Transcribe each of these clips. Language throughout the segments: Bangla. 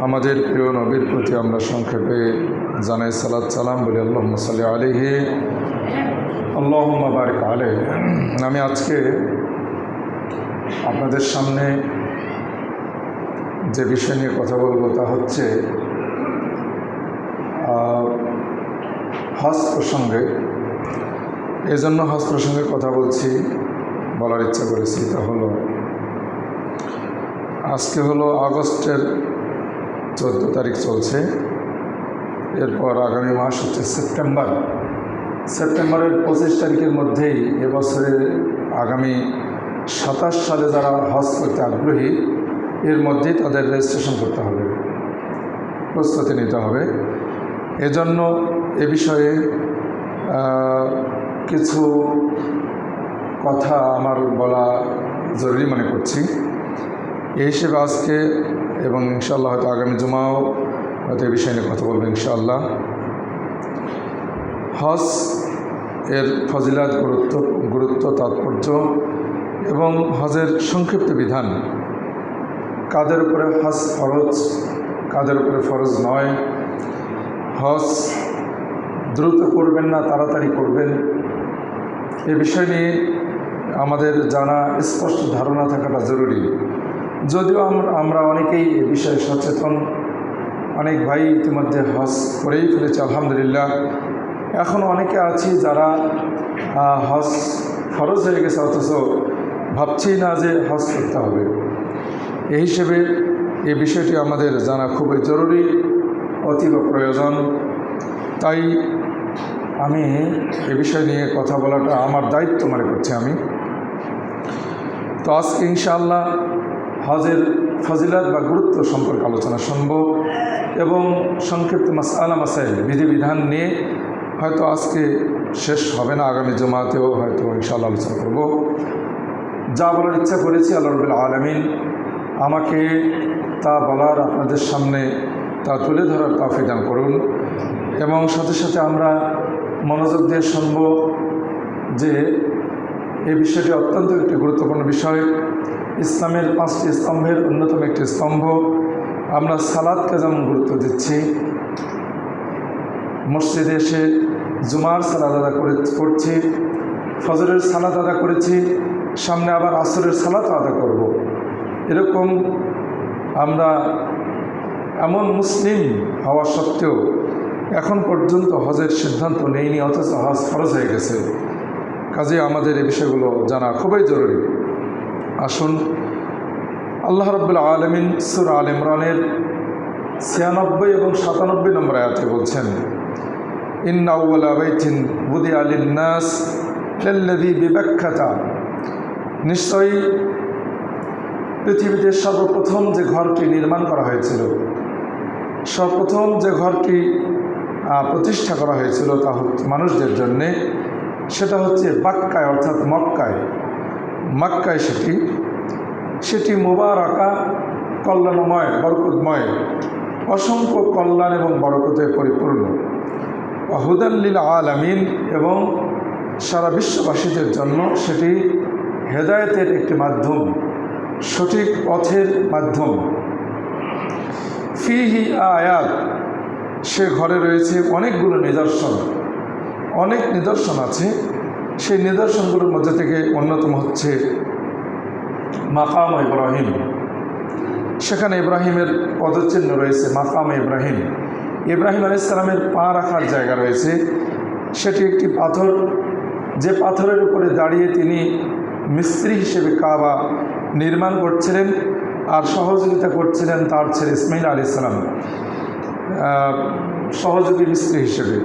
আমাদের প্রিয় নবীর প্রতি আমরা সংক্ষেপে জানাই সালাত সালাম বলি আল্লাহুম্মা সাল্লি আলাইহি আল্লাহুম্মা বারিক আলাইহি। আমি আজকে আপনাদের সামনে যে বিষয় নিয়ে কথা বলবো তা হচ্ছে হজ প্রসঙ্গে। এজন্য হজ প্রসঙ্গে কথা বলার ইচ্ছা করেছি। তা হলো আজকে হলো আগস্টের 14 তারিখ চলছে। এরপর আগামী মাস হচ্ছে সেপ্টেম্বরের 25 তারিখের মধ্যেই এবছরের আগামী 27 সালে যারা হজ করতে আগ্রহী এর মধ্যেই তাদের রেজিস্ট্রেশন করতে হবে, প্রস্তুতি নিতে হবে। এজন্য এ বিষয়ে কিছু কথা আমার বলা জরুরি মনে করছি। এই হিসেবে আজকে এবং ইনশাআল্লাহ হয়তো আগামী জুমাও হয়তো এই বিষয় নিয়ে কথা বলবো ইনশাআল্লাহ। হজ এর ফজিলাত, গুরুত্ব, তাৎপর্য এবং হজের সংক্ষিপ্ত বিধান, কাদের উপরে হজ ফরজ, কাদের উপরে ফরজ নয়, হজ দ্রুত করবেন না তাড়াতাড়ি করবেন, এ বিষয় নিয়ে আমাদের জানা, স্পষ্ট ধারণা থাকাটা জরুরি। যদিও আমরা অনেকেই এ বিষয়ে সচেতন, অনেক ভাই ইতিমধ্যে হজ করেই ফেলেছে আলহামদুলিল্লাহ। এখন অনেকে আছি যারা হজ ফরজ হয়ে গেছে অথচ ভাবছি না যে হজ করতে হবে। এই হিসেবে এই বিষয়টি আমাদের জানা খুবই জরুরি, অতীব প্রয়োজন। তাই আমি এ বিষয় নিয়ে কথা বলাটা আমার দায়িত্ব মনে করছি আমি। তো আজকে ইনশাআল্লাহ হজের ফজিলাত বা গুরুত্ব সম্পর্কে আলোচনা শুনব এবং সংক্ষিপ্ত মাসআলা মাসাইল, বিধিবিধান নিয়ে হয়তো আজকে শেষ হবে না, আগামী জুমাতেও হয়তো ইনশাআল্লাহ আলোচনা করব। যা বলার ইচ্ছা করেছি আল্লাহ রাব্বুল আলামিন আমাকে তা বলার, আপনাদের সামনে তা তুলে ধরার তৌফিক দান করুন। এবং সাথে সাথে আমরা মনোযোগ দিয়ে শুনব যে এই বিষয়টি অত্যন্ত একটি গুরুত্বপূর্ণ বিষয়। ইসলামের 5টি স্তম্ভের অন্যতম একটি স্তম্ভ। আমরা সালাতকে যেমন গুরুত্ব দিচ্ছি, মসজিদে এসে জুমার সালাত আদা করছি, ফজরের সালাত আদা করেছি, সামনে আবার আসরের সালাত আদা করব। এরকম আমরা এমন মুসলিম হওয়া সত্ত্বেও এখন পর্যন্ত হজের সিদ্ধান্ত নেইনি, অথচ হজ ফরজ হয়ে গেছে। কাজে আমাদের এই বিষয়গুলো জানা খুবই জরুরি। আসুন, আল্লাহ রাব্বুল আলামিন সূরা আল ইমরানের 96 এবং 97 নম্বর আয়াতে বলছেন, ইন্না আউওয়ালা বাইতিন বুদিআ লিন-নাস লাল্লাযী বিবাক্কাতা, নিশ্চয়ই পৃথিবীতে সর্বপ্রথম যে ঘরটি নির্মাণ করা হয়েছিল, সর্বপ্রথম যে ঘরটি প্রতিষ্ঠা করা হয়েছিল তা হচ্ছে মানুষদের জন্যে, সেটা হচ্ছে বাক্কায় অর্থাৎ মক্কায়। সেটি মুবারাকা, কল্যাণময়, বরকতময়, অসংখ্য কল্যাণ এবং বরকতে পরিপূর্ণ। হুদাল লিল আলামিন, এবং সারা বিশ্ববাসীদের জন্য সেটি হেদায়েতের একটি মাধ্যম, সঠিক পথের মাধ্যম। ফিহি আয়াত, সে ঘরে রয়েছে অনেকগুলো নিদর্শন, অনেক নিদর্শন আছে। সেই নিদর্শনগুলোর মধ্যে থেকে অন্যতম হচ্ছে মাকাম ইব্রাহিম। সেখানে ইব্রাহিমের পদচিহ্ন রয়েছে, মাকাম ইব্রাহিম। ইব্রাহিম আলাইহিস সালামের পা রাখার জায়গা রয়েছে। সেটি একটি পাথর, যে পাথরের উপরে দাঁড়িয়ে তিনি মিস্ত্রি হিসেবে কাবা নির্মাণ করছিলেন আর সহযোগিতা করছিলেন তার ছেলে ইসমাইল আলাইহিস সালাম, সহযোগী মিস্ত্রি হিসেবে।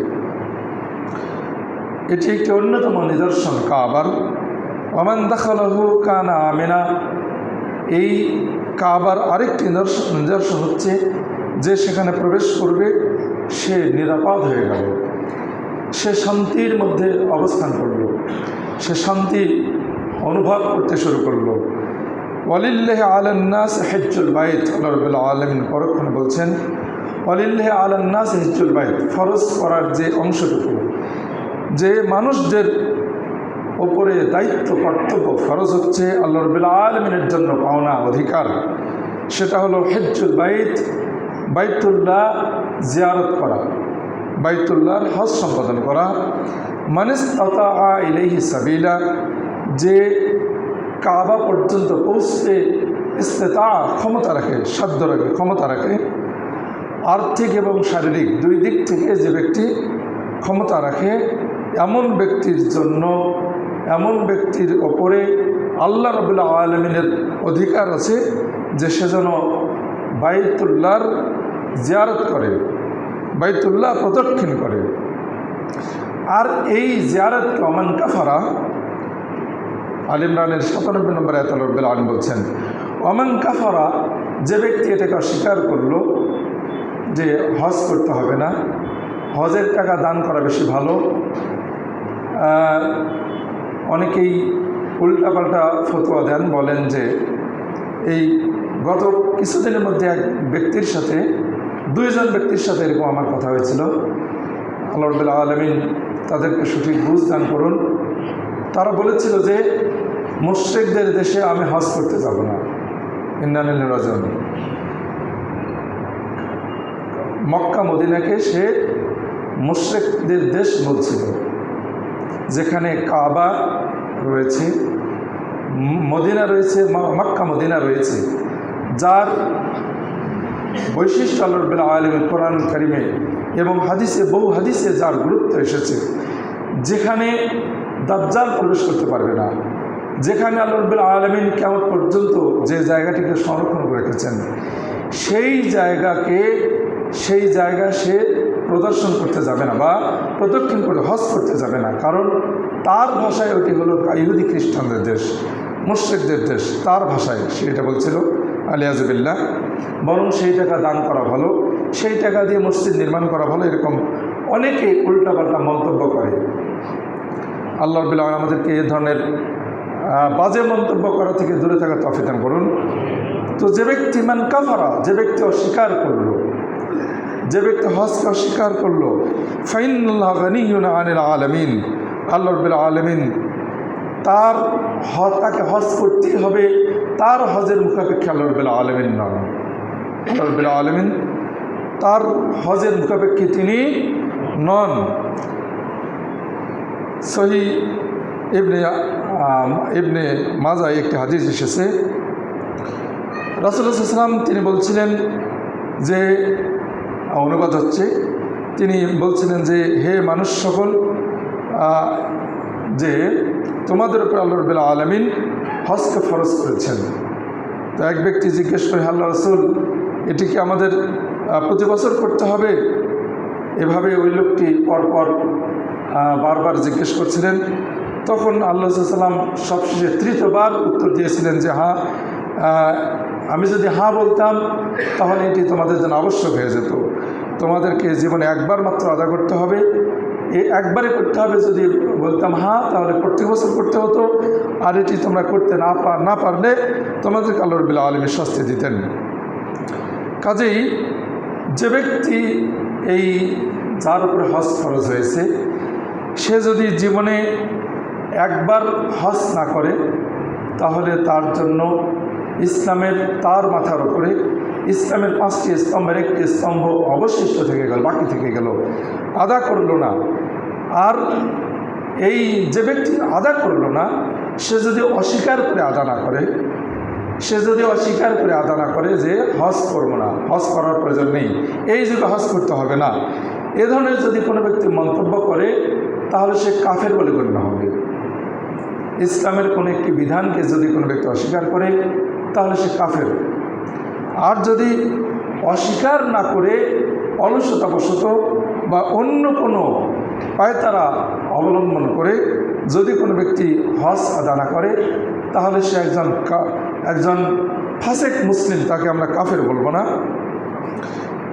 এটি একটি অন্যতম নিদর্শন কাবার। ওমান দাখালাহু কানা আমিনা, এই কাবার আরেকটি নিদর্শন হচ্ছে যে সেখানে প্রবেশ করবে সে নিরাপদ হয়ে গেল, সে শান্তির মধ্যে অবস্থান করল, সে শান্তি অনুভব করতে শুরু করল। ওয়ালিল্লাহি আলান নাস হিজ্জুল বাইত, আল্লাহ রাব্বুল আলামিন পরক্ষণে বলছেন ওয়ালিল্লাহি আলান নাস হিজ্জুল বাইত, ফরজ করার যে অংশটুকু, যে মানুষদের ওপরে দায়িত্ব, কর্তব্য, ফরজ হচ্ছে আল্লাহ রাব্বুল আলামিনের জন্য পাওনা অধিকার, সেটা হলো হিজ্জুল বাইত, বাইতুল্লাহ জিয়ারত করা, বাইতুল্লাহর হজ সম্পাদন করা। মানিস্তাতা ইলাইহি সাবিলা, যে কাবা পর্যন্ত পৌঁছতে ইস্তেতা ক্ষমতা রাখে, সাধ্য রাখে, ক্ষমতা রাখে, আর্থিক এবং শারীরিক দুই দিক থেকে যে ব্যক্তি ক্ষমতা রাখে, এমন ব্যক্তির জন্য, এমন ব্যক্তির ওপরে আল্লাহ রাব্বুল আলামিনের অধিকার আছে যে সে যেন বাইতুল্লাহর জিয়ারত করে, বাইতুল্লাহ প্রদক্ষিণ করে। আর এই জিয়ারতকে ওমান কাফারা, আল ইমরানের 97 নম্বর আয়াতে আল্লাহ রাব্বুল আলামিন বলছেন, ওমান কাফারা, যে ব্যক্তি এটাকে অস্বীকার করলো যে হজ করতে হবে না, হজের টাকা দান করা বেশি ভালো। অনেকেই উল্টাপাল্টা ফতোয়া দেন, বলেন যে এই গত কিছুদিনের মধ্যে এক ব্যক্তির সাথে, দুইজন ব্যক্তির সাথে এরকম আমার কথা হয়েছিল। আল্লাহ রাব্বুল আলামিন তাদেরকে সঠিক বুঝ দান করুন। তারা বলেছিল যে মুশরিকদের দেশে আমি হজ করতে যাব না, ইন্না লিল্লাহি ওয়া ইন্না ইলাইহি রাজিউন। মক্কা মদিনাকে সে মুশরিকদের দেশ বলছিল, যেখানে কাবা রয়েছে, মদিনা রয়েছে, মক্কা মদিনা রয়েছে, যার বৈশিষ্ট্য আল্লাহ রাব্বুল আলামিন কোরআন কারিমে এবং হাদিসে, বহু হাদিসে যার গুরুত্ব এসেছে, যেখানে দাজ্জাল প্রবেশ করতে পারবে না, যেখানে আল্লাহ রাব্বুল আলামিন কিয়ামত পর্যন্ত যে জায়গাটিকে সংরক্ষণ করে রেখেছেন, সেই জায়গা সে প্রদর্শন করতে যাবে না বা প্রদক্ষিণ করে হজ করতে যাবে না। কারণ তার ভাষায় ওটি হলো ইহুদি খ্রিস্টানদের দেশ, মুশরিকদের দেশ, তার ভাষায় সে এটা বলছিল, আলিয়াজুবিল্লাহ। বরং সেই টাকা দান করা ভালো, সেই টাকা দিয়ে মসজিদ নির্মাণ করা ভালো, এরকম অনেকে উল্টাপাল্টা মন্তব্য করে। আল্লাহ রাব্বুল আলামিন আমাদেরকে এ ধরনের বাজে মন্তব্য করা থেকে দূরে থাকার তৌফিক দান করুন। তো যে ব্যক্তি মান কাফারা, যে ব্যক্তি অস্বীকার করলো, যে ব্যক্তি হজকে অস্বীকার করলো, ফাইনাল্লাহু গানিয়্যুন আনিল আলামিন, আল্লাহ রাব্বুল আলামিন তাকে হজ করতেই হবে, তার হজের মুখাপেক্ষে আল্লাহ রাব্বুল আলামিন নন। আল্লাহ রাব্বুল আলামিন তার হজের মুখাপেক্ষে তিনি নন। সহিহ ইবনে মাজায় একটি হাদিস এসেছে, রাসূলুল্লাহ সাল্লাল্লাহু আলাইহি ওয়াসাল্লাম তিনি বলছিলেন যে, অনুবাদ হচ্ছে, তিনি বলছিলেন যে হে মানুষ সকল, যে তোমাদের উপর আল্লাহ রাব্বুল আলামিন হজকে ফরজ করেছেন। তো এক ব্যক্তি জিজ্ঞেস করে, আল্লাহ রাসূল, এটি কি আমাদের প্রতি বছর করতে হবে? এভাবে ওই লোকটি পরপর বারবার জিজ্ঞেস করছিলেন। তখন আল্লাহ সাল্লাম সবশেষে তৃতীয়বার উত্তর দিয়েছিলেন যে হ্যাঁ, আমি যদি হ্যাঁ বলতাম তাহলে এটি তোমাদের জন্য আবশ্যক হয়ে যেত। তোমাদেরকে জীবনে একবার মাত্র আদা করতে হবে, এই একবারে করতে হবে। যদি বলতাম হ্যাঁ, তাহলে প্রত্যেক বছর করতে হতো, আর এটি তোমরা করতে না পারলে তোমাদেরকে আল্লাহ রাব্বুল আলামিন শাস্তি দিতেন। কাজেই যে ব্যক্তি এই যার উপরে হজ ফরজ হয়েছে, সে যদি জীবনে একবার হজ না করে, তাহলে তার জন্য ইসলামের, তার মাথার উপরে ইসলামের 5টি স্তম্ভের একটি স্তম্ভ অবশিষ্ট থেকে গেল, বাকি থেকে গেল, আদা করলো না। আর এই যে ব্যক্তি আদা করলো না, সে যদি অস্বীকার করে আদা না করে, যে হজ করবো না, হজ করার প্রয়োজন নেই, এই যুগে হজ করতে হবে না, এ ধরনের যদি কোনো ব্যক্তি মন্তব্য করে, তাহলে সে কাফের বলে গণ্য হবে। ইসলামের কোনো একটি বিধানকে যদি কোনো ব্যক্তি অস্বীকার করে, তাহলে সে কাফের। আর যদি অস্বীকার না করে অলসতাবশত বা অন্য কোনো পায়তারা অবলম্বন করে যদি কোনো ব্যক্তি হজ আদা না করে, তাহলে সে একজন ফাসেক মুসলিম, তাকে আমরা কাফের বলবো না।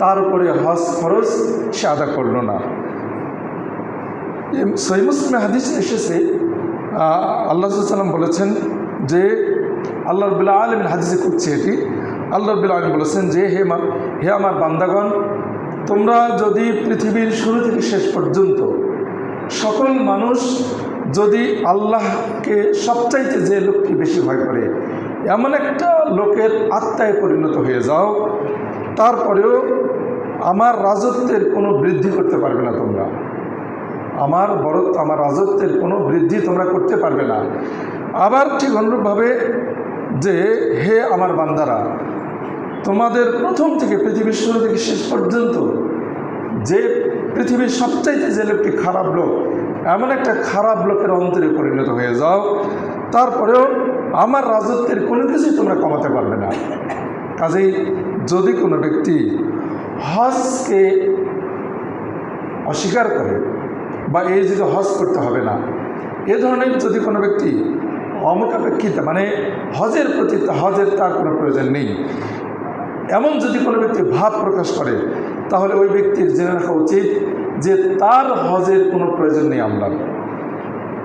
তার উপরে হজ ফরজ সে আদা করল না। সহিহ মুসলিমে হাদিস এসেছে, আল্লাহ সাল্লাম বলেছেন যে, আল্লাহ রাব্বুল আলামিন হাদিসে করছে এটি, আল্লাহ রাব্বুল আলামিন বলেছেন যে হে আমার বান্দাগণ, তোমরা যদি পৃথিবীর শুরু থেকে শেষ পর্যন্ত সকল মানুষ যদি আল্লাহকে সবচাইতে যে লোককে বেশি ভয় করে এমন একটা লোকের আত্মায় পরিণত হয়ে যাও, তারপরেও আমার রাজত্বের কোনো বৃদ্ধি করতে পারবে না তোমরা, আমার রাজত্বের কোনো বৃদ্ধি তোমরা করতে পারবে না। আবার ঠিক অনুরূপভাবে যে হে আমার বান্দারা, তোমাদের প্রথম থেকে পৃথিবীর শুরু থেকে শেষ পর্যন্ত যে পৃথিবীর সবচাইতে যে লোকটি খারাপ লোক, এমন একটা খারাপ লোকের অন্তরে পরিণত হয়ে যাও, তারপরেও আমার রাজত্বের কোনো কিছুই তোমরা কমাতে পারবে না। কাজেই যদি কোনো ব্যক্তি হজকে অস্বীকার করে বা এই যদি হজ করতে হবে না, এ ধরনের যদি কোনো ব্যক্তি অমুখাপেক্ষিত মানে হজের প্রতি হজের তার কোনো প্রয়োজন নেই, এমন যদি কোনো ব্যক্তি ভাব প্রকাশ করে, তাহলে ওই ব্যক্তির জেনে রাখা উচিত যে তার হজের কোনো প্রয়োজন নেই।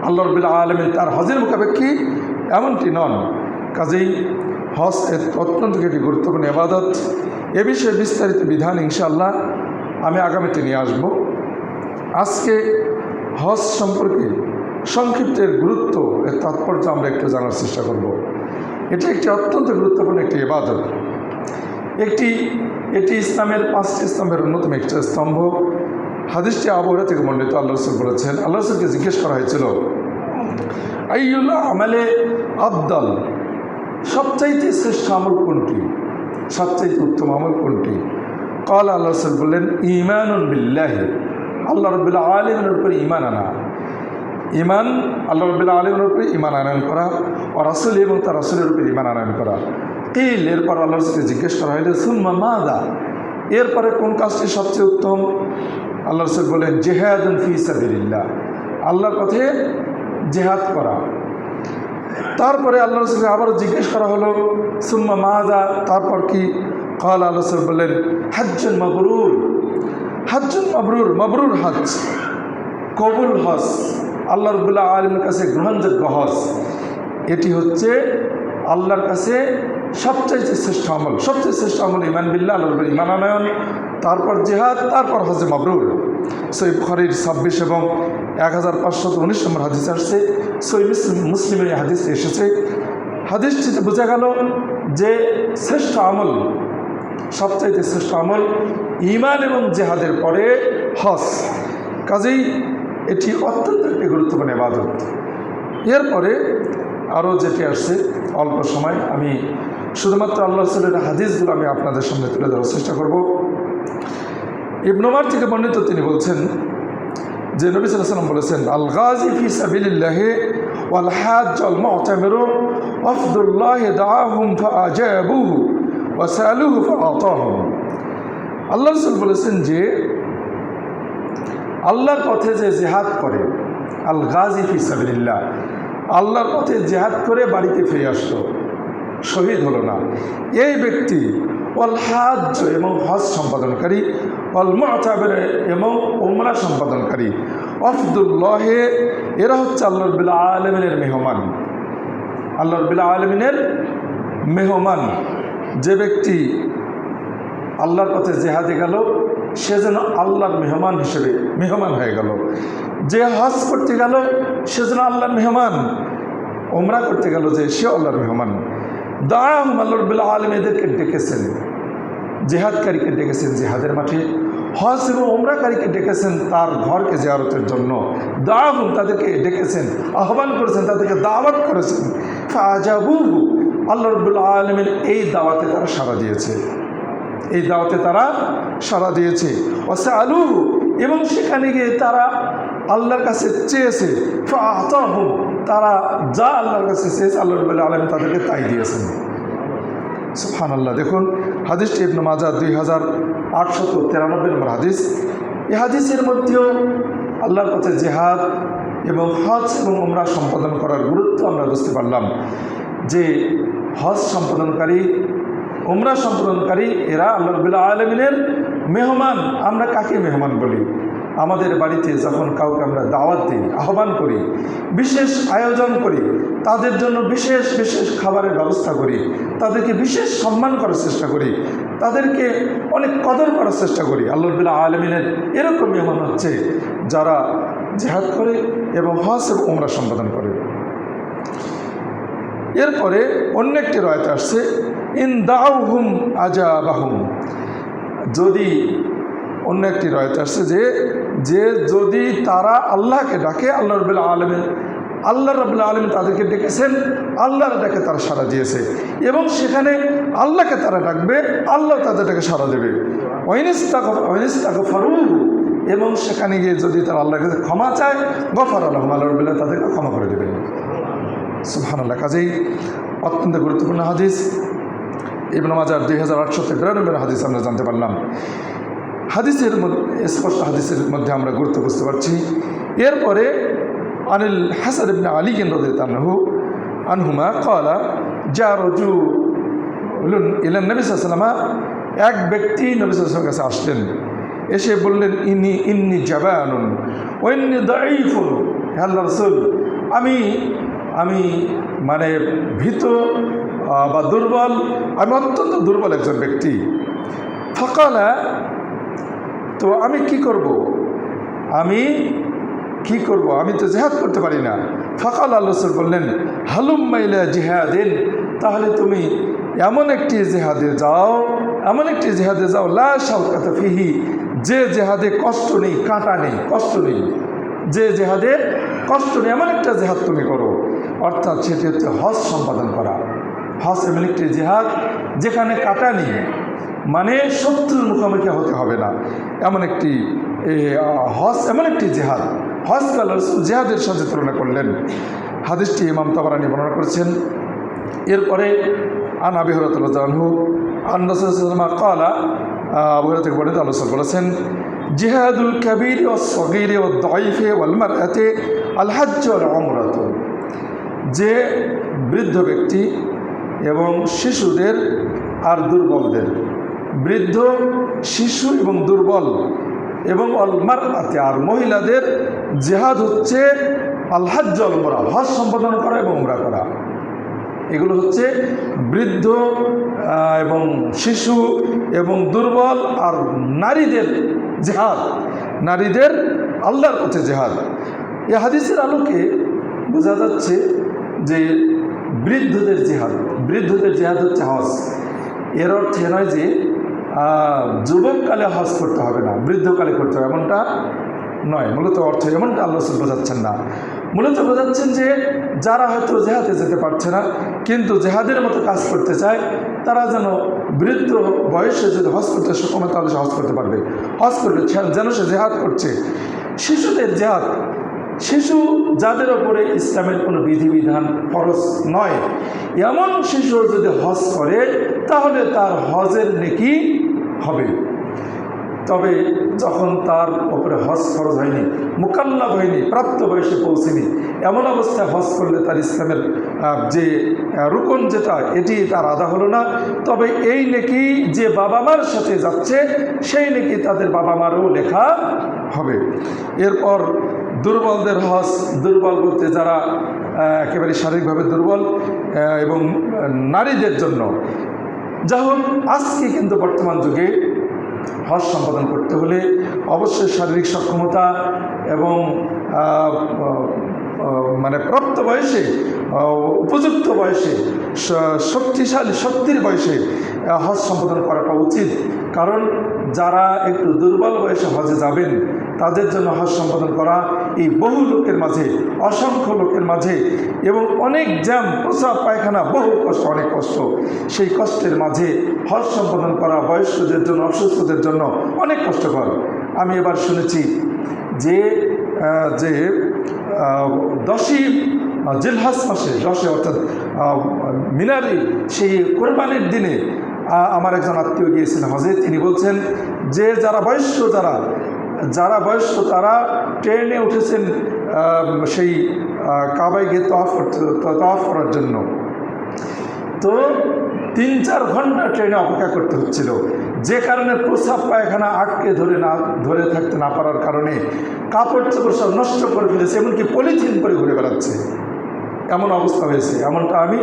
আল্লাহ রাব্বুল আলামিন তার হজের মুখাপেক্ষী এমনটি নন। কাজেই হজ অত্যন্ত একটি গুরুত্বপূর্ণ ইবাদত। এ বিষয়ে বিস্তারিত বিধান ইনশাআল্লাহ আমি আগামীতে নিয়ে আসব। আজকে হজ সম্পর্কে সংক্ষিপ্তের গুরুত্ব, এর তাৎপর্য আমরা একটু জানার চেষ্টা করব। এটি একটি অত্যন্ত গুরুত্বপূর্ণ একটি ইবাদত। এটি ইসলামের 5টি স্তম্ভের অন্যতম একটি স্তম্ভ। হাদিসটি আবু হুরায়রা থেকে বর্ণিত। আল্লাহ রাসূল বলেছেন, আল্লাহ রাসূলকে জিজ্ঞেস করা হয়েছিল, আইয়ুল আমালে আফদাল, সবচাইতে শ্রেষ্ঠ আমল কোনটি, সবচাইতে উত্তম আমল কোনটি? ক্বাল, আল্লাহ রাসূল বললেন, ঈমানুন বিল্লাহি, আল্লাহ রাব্বুল আলামিনের উপরে ঈমান আনা। ঈমান, আল্লাহ রাব্বুল আলামিনের উপরে ঈমান আনয়ন করা, ও রাসূল এবং তার রাসূলের উপরে ঈমান আনয়ন করা। কিল, এরপর আল্লাহ রাসূলকে জিজ্ঞেস করা হলো, সুম্মা মাযা, এরপরে কোন কাজটি সবচেয়ে উত্তম? আল্লাহ রাসূল বলেন, জিহাদুন ফি সাবিলিল্লাহ, আল্লাহর পথে জিহাদ করা। তারপরে আল্লাহ রাসূলকে আবারও জিজ্ঞেস করা হলো, সুম্মা মাযা, তারপর কি? ক্বাল, আল্লাহ রাসূল বললেন, হাজ্জুন মাবরুর, হাজ্জুন মাবরুর, মাবরুর হজ, কবুল হজ, আল্লাহ রাব্বুল আলামিনের কাছে গ্রহণযোগ্য হজ। এটি হচ্ছে আল্লাহর কাছে সবচেয়ে শ্রেষ্ঠ আমল। সবচেয়ে শ্রেষ্ঠ আমল ঈমান বিল্লাহ, আল্লাহর ঈমান আনয়ন, তারপর জিহাদ, তারপর হজে মাবরুর। সহিহ বুখারীর 26 এবং 1519 নম্বর হাদিস আসছে। সহিহ মুসলিমের এই হাদিস এসেছে। হাদিসটিতে বোঝা গেল যে শ্রেষ্ঠ আমল, সবচাইতে শ্রেষ্ঠ আমল ঈমান এবং জিহাদের পরে হজ। কাজেই এটি অত্যন্ত একটি গুরুত্বপূর্ণ ইবাদত। এরপরে আরও যেটি আসছে, অল্প সময় আমি শুধুমাত্র আল্লাহ রাসূলের হাদিসগুলো আমি আপনাদের সামনে তুলে ধরার চেষ্টা করব। ইবনে ওমর থেকে বর্ণিত, তিনি বলছেন যে নবী সাল্লাল্লাহু আলাইহি ওয়াসাল্লাম বলেছেন, আল গাজী ফি সাবিলিল্লাহি ওয়াল হাজ্জ ওয়াল মু'তামিরু ওয়াফদুল্লাহি দাআহুম ফাআজাবুহু ওয়া সালুহু ফাআতাহুম। আল্লাহ রাসূল বলেছেন যে আল্লাহর পথে যে জিহাদ করে, আল গাজী ফি সাবিলিল্লাহ, আল্লাহর পথে জিহাদ করে বাড়িতে ফিরে আসলো, শহীদ হলো না, এই ব্যক্তি ওয়াল হাজ্জ এবং হজ সম্পাদনকারী, ওয়াল মু'তামির এবং উমরা সম্পাদনকারী, ওয়াফদুল্লাহে, এরা হচ্ছে আল্লাহ রাব্বুল আলামিনের মেহমান। আল্লাহ রাব্বুল আলামিনের মেহমান। যে ব্যক্তি আল্লাহর পথে জিহাদে গেল, সে যেন আল্লাহর মেহমান হিসেবে মেহমান হয়ে গেল। যে হজ করতে গেল, সে যেন আল্লাহর মেহমান। উমরা করতে গেল যে, সে আল্লাহর মেহমান। দাআহুম, আল্লাহ রাব্বুল আলামিন এদেরকে ডেকেছেন, জিহাদকারীকে ডেকেছেন জিহাদের মাঠে, হজ এবং উমরাকারীকে ডেকেছেন তার ঘরকে জিয়ারতের জন্য। দাআহুম, তাদেরকে ডেকেছেন, আহ্বান করেছেন, তাদেরকে দাওয়াত করেছেন। ফাআজাবুহু, আল্লাহ রাব্বুল আলামিন এই দাওয়াতে তারা সাড়া দিয়েছে, এই দাওয়াতে তারা সাড়া দিয়েছে। ওয়াসালুহু, এবং সেখানে গিয়ে তারা আল্লাহর কাছে চেয়েছে। ফাআতাহুম, তারা যা আল্লাহর কাছে চেয়েছে আল্লাহ রাব্বুল আলামিন তাদেরকে তাই দিয়েছেন। সুবহানাল্লাহ। দেখুন হাদিসটি ইবনে মাজাহ 2893 নম্বর হাদিস। এই হাদিসের মধ্যেও আল্লাহর পথে জিহাদ এবং হজ এবং উমরা সম্পাদন করার গুরুত্ব আমরা বুঝতে পারলাম। যে হজ সম্পাদনকারী, উমরা সম্পাদনকারী, এরা আল্লাহ রাব্বুল আলামিনের মেহমান। আমরা কাকে মেহমান বলি? আমাদের বাড়িতে যখন কাউকে আমরা দাওয়াত দিই, আহ্বান করি, বিশেষ আয়োজন করি, তাদের জন্য বিশেষ বিশেষ খাবারের ব্যবস্থা করি, তাদেরকে বিশেষ সম্মান করার চেষ্টা করি, তাদেরকে অনেক কদর করার চেষ্টা করি। আল্লাহ রাব্বুল আলামিনের এরকম মেহমান হচ্ছে যারা জিহাদ করে এবং হজ এবং উমরা সম্পাদন করে। এরপরে অন্য একটি রয়াতে আসছে, ইন দাউহুম আজাবাহুম, যদি অন্য একটি রয়েছে আসছে যে যদি তারা আল্লাহকে ডাকে, আল্লাহ রাব্বুল আলামিন তাদেরকে ডেকেছেন, আল্লাহর ডাকে তারা সাড়া দিয়েছে এবং সেখানে আল্লাহকে তারা ডাকবে, আল্লাহ তাদের ডাকে সাড়া দেবে। এবং সেখানে গিয়ে যদি তারা আল্লাহর কাছে ক্ষমা চায়, গফার আলাহুম, আল্লাহ রাব্বুল আলামিন তাদেরকে ক্ষমা করে দেবেন। সুবহানাল্লাহ। কাজেই অত্যন্ত গুরুত্বপূর্ণ হাদিস। ইবনে মাজাহ 2893 হাদিস আমরা জানতে পারলাম। হাদিসের স্পষ্ট হাদিসের মধ্যে আমরা গুরুত্ব বুঝতে পারছি। এরপরে আনিল হাসান ইবনে আলী রাদিয়াল্লাহু আনহুমা ক্বালা জা রাজুলুন ইলা নবী সাল্লাল্লাহু আলাইহি ওয়াসাল্লাম, এক ব্যক্তি নবী সাল্লাল্লাহু আলাইহি ওয়াসাল্লামের কাছে আসলেন, এসে বললেন ইন্নী জাবানুন ওয়া ইন্নী দাঈফুন, হে আল্লাহর রাসূল, আমি মানে ভীত বা দুর্বল, আমি অত্যন্ত দুর্বল একজন ব্যক্তি। ফাকালা, তো আমি কি করব, আমি তো জিহাদ করতে পারি না। ফাকাল আল্লাহ রাসূল বললেন, হালুম্মা ইলা জিহাদিন, তাহলে তুমি এমন একটি জিহাদে যাও লা শাওকাতা ফিহি, যে জিহাদে কষ্ট নেই, কাঁটা নেই, কষ্ট নেই, যে জিহাদে কষ্ট নেই, এমন একটা জিহাদ তুমি করো। অর্থাৎ সেটি হচ্ছে হজ সম্পাদন করা। হজ এমন একটি জিহাদ যেখানে কাঁটা নেই, মানে শত্রুর মুখোমুখি হতে হবে না, এমন একটি হজ এমন একটি জিহাদ। হজকে আল্লাহ রাসূল জিহাদের সাথে তুলনা করলেন। হাদিসটি ইমাম তাবারানী বর্ণনা করেছেন। এরপরে আন আবি হুরায়রা রাদিয়াল্লাহু আনহু আন রাসূলুল্লাহ সাল্লাল্লাহু আলাইহি ওয়াসাল্লাম ক্বালা, আবু হুরায়রা থেকে বর্ণিত, আল্লাহ রাসূল বলেছেন, জিহাদুল কাবীর ওয়াস সগীর ওয়াদ দাঈফ ওয়াল মারআতি আল হজ্জ ওয়াল উমরাতু, যে বৃদ্ধ ব্যক্তি এবং শিশুদের আর দুর্বলদের, বৃদ্ধ, শিশু এবং দুর্বল এবং আল মারআতি আর মহিলাদের জিহাদ হচ্ছে আল হজ্জ ওয়াল উমরা, হজ সম্পাদন করা এবং উমরা করা। এগুলো হচ্ছে বৃদ্ধ এবং শিশু এবং দুর্বল আর নারীদের জিহাদ, নারীদের আল্লাহর পথে জিহাদ। এই হাদিসের আলোকে বোঝা যাচ্ছে যে বৃদ্ধদের জিহাদ হচ্ছে হজ। এর অর্থ নয় যে যুবককালে হজ করতে হবে না, বৃদ্ধকালে করতে হবে, এমনটা নয়। মূলত অর্থ এমনটা আল্লাহ রাসূল বোঝাচ্ছেন না। মূলত বোঝাচ্ছেন যে যারা হয়তো জেহাদে যেতে পারছে না কিন্তু জেহাদের মতো কাজ করতে চায়, তারা যেন বৃদ্ধ বয়সে যদি হজ করতে সক্ষম হয় তাহলে সে হজ করতে পারবে, হজ করবে, যেন সে জেহাদ করছে। শিশুদের জেহাদ, শিশু যাদের ওপরে ইসলামের কোনো বিধিবিধান ফরজ নয়, এমন শিশু যদি হজ করে তাহলে তার হজের নেকি হবে। তবে যখন তার ওপরে হজ ফরজ হয়নি, মুকাল্লাফ হয়নি, প্রাপ্ত বয়সে পৌঁছেনি, এমন অবস্থায় হজ করলে তার ইসলামের যে রুকন যেটা, এটি তার আদা হলো না। তবে এই নেকি যে বাবা মার সাথে যাচ্ছে সেই নেকি তাদের বাবা মারও লেখা হবে। এরপর দুর্বলদের হজ, দুর্বল বলতে যারা একেবারে শারীরিকভাবে দুর্বল এবং নারীদের জন্য। যা হোক, আজকে কিন্তু বর্তমান যুগে হজ সম্পাদন করতে হলে অবশ্যই শারীরিক সক্ষমতা এবং মানে প্রাপ্ত বয়সে, উপযুক্ত বয়সে, শক্তির বয়সে হজ সম্পাদন করাটা উচিত। কারণ যারা একটু দুর্বল বয়সে হজে যাবেন তাদের জন্য হজ সম্পাদন করা এই বহু লোকের মাঝে, অসংখ্য লোকের মাঝে, এবং অনেক জ্যাম, প্রস্রাব পায়খানা, বহু কষ্ট, অনেক কষ্ট, সেই কষ্টের মাঝে হজ সম্পাদন করা বয়স্কদের জন্য, অসুস্থদের জন্য অনেক কষ্টকর। আমি এবার শুনেছি যে 10ই জিলহজ মাসে, 10 অর্থাৎ মিনারি, সেই কোরবানির দিনে আমার একজন আত্মীয় গিয়েছেন হজে। তিনি বলছেন যে যারা বয়স্ক তারা ট্রেনে উঠেছেন সেই কাবায় গিয়ে তওয়াফ করার জন্য। তো 3-4 ঘন্টা ট্রেনে অপেক্ষা করতে হচ্ছিল, যে কারণে প্রস্রাব পায়খানা আটকে ধরে থাকতে না পারার কারণে কাপড় চোপড় সব নষ্ট করে ফেলেছে, এমনকি পলিথিন করে ঘুরে বেড়াচ্ছে, এমন অবস্থা হয়েছে। এমনটা আমি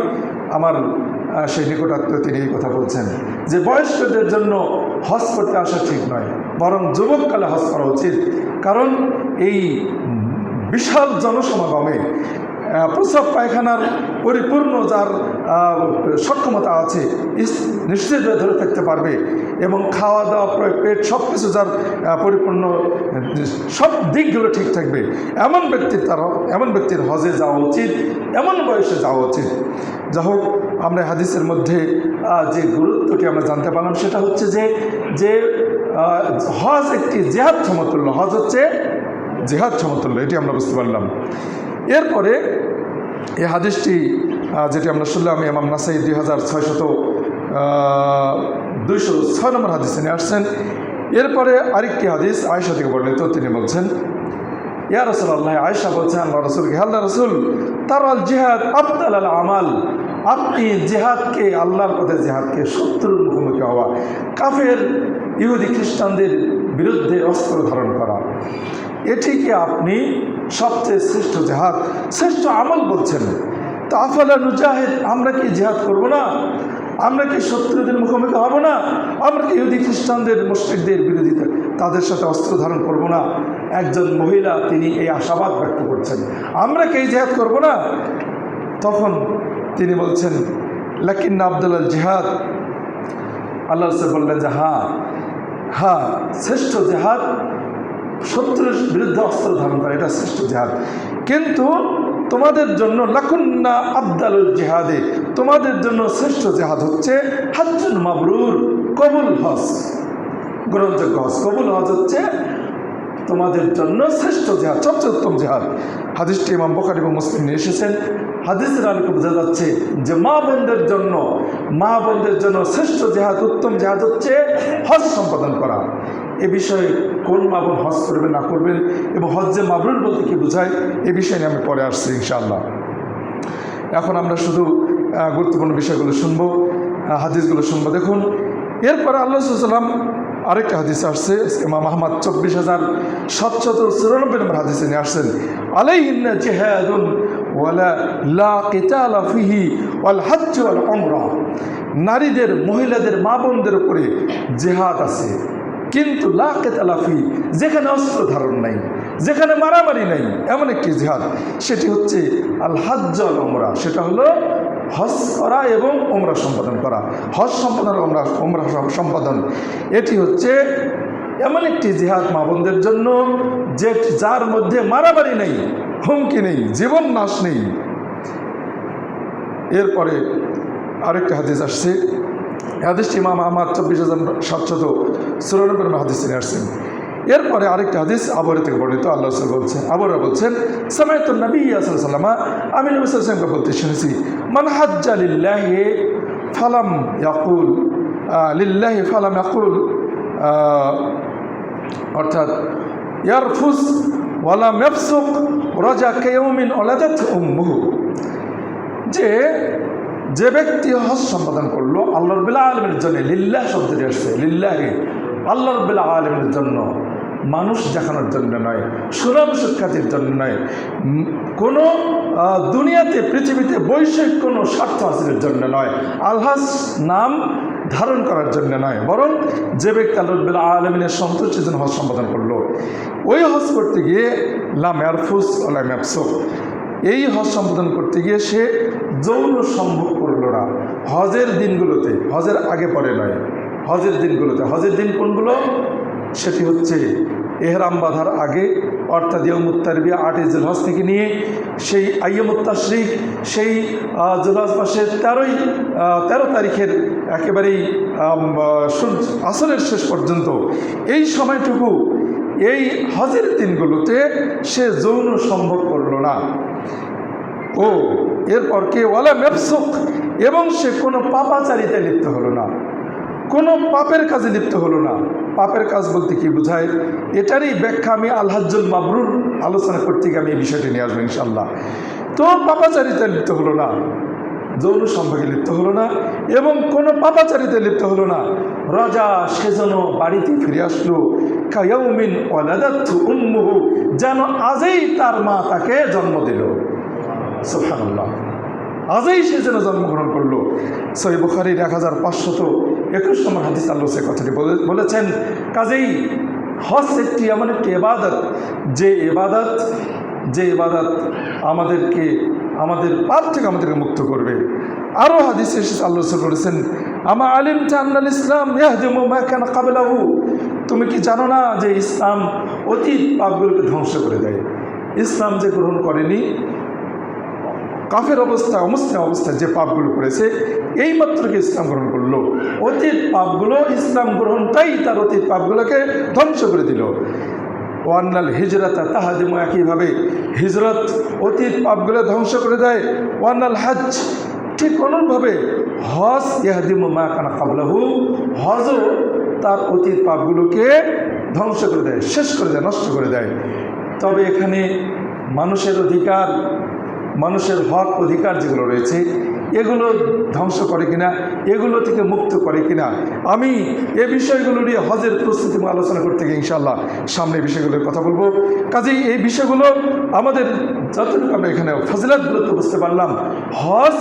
আমার সেই নিকটাত্মীয় তিনি এই কথা বলছেন যে বয়স্কদের জন্য হজ করতে আসা ঠিক নয়, বরং যুবককালে হজ করা উচিত। কারণ এই বিশাল জনসমাগমে প্রস্রাব পায়খানার পরিপূর্ণ যার সক্ষমতা আছে, নিশ্চিতভাবে ধরে থাকতে পারবে, এবং খাওয়া দাওয়া পেট সব কিছু যার পরিপূর্ণ সব দিকগুলো ঠিক থাকবে, এমন ব্যক্তির হজে যাওয়া উচিত, এমন বয়সে যাওয়া উচিত। যা হোক, আমরা হাদিসের মধ্যে যে গুরুত্বটি আমরা জানতে পারলাম সেটা হচ্ছে যে হজ একটি জিহাদ সমতুল্য, হজ হচ্ছে জিহাদ সমতুল্য, এটি আমরা বুঝতে পারলাম। এরপরে এই হাদিসটি যেটি আমরা শুনলাম, ইমাম নাসাই 2606 নম্বর হাদিসে নিয়ে আসছেন। এরপরে আরেকটি হাদিস আয়েশা থেকে বর্ণিত, তিনি বলছেন, ইয়া রাসূলুল্লাহ, আয়েশা বলছেন আল্লাহ রাসূলকে, আল্লাহ রাসূল, তারাল জিহাদ আফদাল আল আমাল, আপনি জিহাদকে, আল্লাহর পথে জিহাদকে, শত্রুর মুখোমুখি হওয়া, কাফের ইহুদি খ্রিস্টানদের বিরুদ্ধে অস্ত্র ধারণ করা, এটিকে আপনি সবচেয়ে শ্রেষ্ঠ জিহাদ, শ্রেষ্ঠ আমল বলছেন। তা আফালা নুজাহিদ, আমরা কি জিহাদ করব না? আমরা কি শত্রুদের মুখোমুখি হব না? আমরা কি ইহুদি খ্রিস্টানদের, মুশরিকদের বিরোধিতা, তাদের সাথে অস্ত্র ধারণ করব না? একজন মহিলা তিনি এই আশাবাদ ব্যক্ত করছেন, আমরা কি এই জিহাদ করব না? তখন তিনি বলছেন, লাকিন আফদাল জিহাদ, আল্লাহ রাসূল বললেন যে হ্যাঁ, শ্রেষ্ঠ জিহাদ শত্রুর বিরুদ্ধে অস্ত্র ধারণ করা, এটা শ্রেষ্ঠ জিহাদ। কিন্তু তোমাদের জন্য লাকুন্না আফদালুল জিহাদে, তোমাদের জন্য শ্রেষ্ঠ জিহাদ হচ্ছে হজ্জুন মাবরুর, কবুল হজ, গ্রহণযোগ্য হজ। কবুল হজ হচ্ছে তোমাদের জন্য শ্রেষ্ঠ জিহাদ, সবচেয়ে উত্তম জিহাদ। হাদিসটি ইমাম বুখারী এবং মুসলিম নিয়ে এসেছেন। হাদিসের আলোকে বোঝা যাচ্ছে যে মা বোনদের জন্য শ্রেষ্ঠ জিহাদ, উত্তম জিহাদ হচ্ছে হজ সম্পাদন করা। এ বিষয়ে কোন মা বোন হজ করবেন না করবেন এবং হজ্জে মাবরুর বলতে কি বোঝায়, এ বিষয়ে নিয়ে আমি পরে আসছি ইনশাআল্লাহ। এখন আমরা শুধু গুরুত্বপূর্ণ বিষয়গুলো শুনবো, হাদিসগুলো শুনবো। দেখুন, এরপরে আল্লাহ রাসূল সাল্লাল্লাহু আলাইহি ওয়াসাল্লাম আরেকটা হাদিস আসছে, ইমাম আহমদ 24794 নম্বর হাদিসে নিয়ে আসছেন, আলাইহিন্না জিহাদুন ওয়ালা লা কিতালা ফিহি ওয়াল হজ্জ ওয়াল উমরা, নারীদের, মহিলাদের, মা বোনদের উপরে জিহাদ আছে, কিন্তু লা কিতালা ফি, যেখানে অস্ত্র ধারণ নাই, যেখানে মারামারি নাই, এমন একটি জিহাদ, সেটি হচ্ছে আল হজ্জ ওয়াল উমরা, সেটা হলো হজ করা এবং উমরা সম্পাদন করা। হজ সম্পাদন, উমরা সম্পাদন, এটি হচ্ছে এমন একটি জিহাদ মা বোনদের জন্য যার মধ্যে মারামারি নেই, হুমকি নেই, জীবন নাশ নেই। এরপরে আরেকটা হাদিস আসছে, হাদিসটি ইমাম আহমদ 24794 নম্বর হাদিস নিয়ে আসছেন। এরপরে আরেকটা হাদিস আবু থেকে বর্ণিত, আল্লাহ রাসূল বলছেন, আবুরা বলছেন, সামাইতু নবী সাল্লাল্লাহু আলাইহি ওয়াসাল্লাম, আমি নবী সাল্লাল্লাহু আলাইহি ওয়াসাল্লামকে বলতে শুনেছি, মান হাজ্জা লিল্লাহি ফালাম ইয়াকুল, লিল্লাহি ফালাম ইয়াকুল, অর্থাৎ ইয়ারফুস ওয়ালা ইয়াফসুক রাজা কায়াউমিন ওয়ালাদাত উম্মুহু, যে ব্যক্তি হজ সম্পাদন করলো আল্লাহ রাব্বুল আলামিনের জন্য, লিল্লাহ শব্দটি আসছে, লিল্লাহি, আল্লাহ রাব্বুল আলামিনের জন্য, মানুষ দেখানোর জন্য নয়, সুনাম সুখ্যাতির জন্য নয়, কোনো দুনিয়াতে, পৃথিবীতে বৈশ্বিক কোনো স্বার্থ হাসিলের জন্য নয়, আল্লাহর নাম ধারণ করার জন্য নয়, বরং যে ব্যক্তি আল্লাহ রাব্বুল আলামিনের সন্তুষ্টির জন্য হজ সম্পাদন করলো, ওই হজ করতে গিয়ে লাম ইয়ারফুস ওয়া লাম ইয়াফসুক, এই হজ সম্পাদন করতে গিয়ে সে যৌন সম্ভোগ করলো না। হজের দিনগুলোতে, হজের আগে পরে নয়, হজের দিনগুলোতে। হজের দিন কোনগুলো? সেটি হচ্ছে এহরাম বাঁধার আগে, অর্থাৎ ইয়াউমুত তারবিয়া 8 জিলহজ থেকে নিয়ে সেই আইয়ামুত তাশরিক, সেই জিলহজ মাসের 13 তারিখের একেবারেই আসরের শেষ পর্যন্ত, এই সময়টুকু, এই হজের দিনগুলোতে সে যৌন সম্ভোগ করলো না। ও এরপর কে ওয়ালা মেফসুক, এবং সে কোনো পাপাচারিতায় লিপ্ত হলো না, কোনো পাপের কাজে লিপ্ত হলো না। পাপের কাজ বলতে কি বোঝায়, এটারই ব্যাখ্যা আমি আল হজ্জুল মাবরুর আলোচনা করতে গিয়ে আমি এই বিষয়টি নিয়ে আসবো ইনশাআল্লাহ। তো পাপাচারিতায় লিপ্ত হলো না, যৌন সম্পর্কে লিপ্ত হলো না, এবং কোনো পাপাচারিতায় লিপ্ত হলো না। রাজা সেজন্য বাড়িতে ফিরে আসলো, কায়াউমিন ওয়ালাদাতহু উম্মুহু, যেন আজই তার মা তাকে জন্ম দিল। সুবহানাল্লাহ, আজই সে যেন জন্মগ্রহণ করলো। সহিহ বুখারীর 1521 নম্বর হাদিস আল্লাহ সে কথাটি বলেছেন। কাজেই হজ একটি এমন একটি ইবাদত, যে ইবাদত আমাদেরকে আমাদের পাপ থেকে আমাদেরকে মুক্ত করবে। আরও হাদিসে এসেছে আল্লাহ রাসূল বলেছেন, আমা আলিমতা আন্নাল ইসলাম ইয়াহদিমু মা কানা ক্বাবলাহু, তুমি কি জানো না যে ইসলাম অতীত পাপগুলোকে ধ্বংস করে দেয়। ইসলাম যে গ্রহণ করেনি, কাফের অবস্থায় অমুসলিম অবস্থায় যে পাপগুলো করেছে, এই মাত্রকে ইসলাম গ্রহণ করলো, অতীত পাপগুলো ইসলাম গ্রহণটাই তার অতীত পাপগুলোকে ধ্বংস করে দিল। ওয়ান্নাল হিজরাতা তাহাদিমু, একইভাবে হিজরত অতীত পাপগুলো ধ্বংস করে দেয়। ওয়ান্নাল হজ, ঠিক অনুরূপভাবে হজ ইয়াহদিমু মা কানা ক্বাবলাহু, হজও তার অতীত পাপগুলোকে ধ্বংস করে দেয়, শেষ করে দেয়, নষ্ট করে দেয়। তবে এখানে মানুষের অধিকার, মানুষের হক অধিকার যেগুলো রয়েছে, এগুলো ধ্বংস করে কিনা, এগুলো থেকে মুক্ত করে কিনা, আমি এই বিষয়গুলো নিয়ে হজের প্রস্তুতি আলোচনা করতে গিয়ে ইনশাআল্লাহ সামনে বিষয়গুলোর কথা বলবো। কাজেই এই বিষয়গুলো আমাদের যতটুকু আমরা এখানে ফজিলতগুলো তো বুঝতে পারলাম, হজ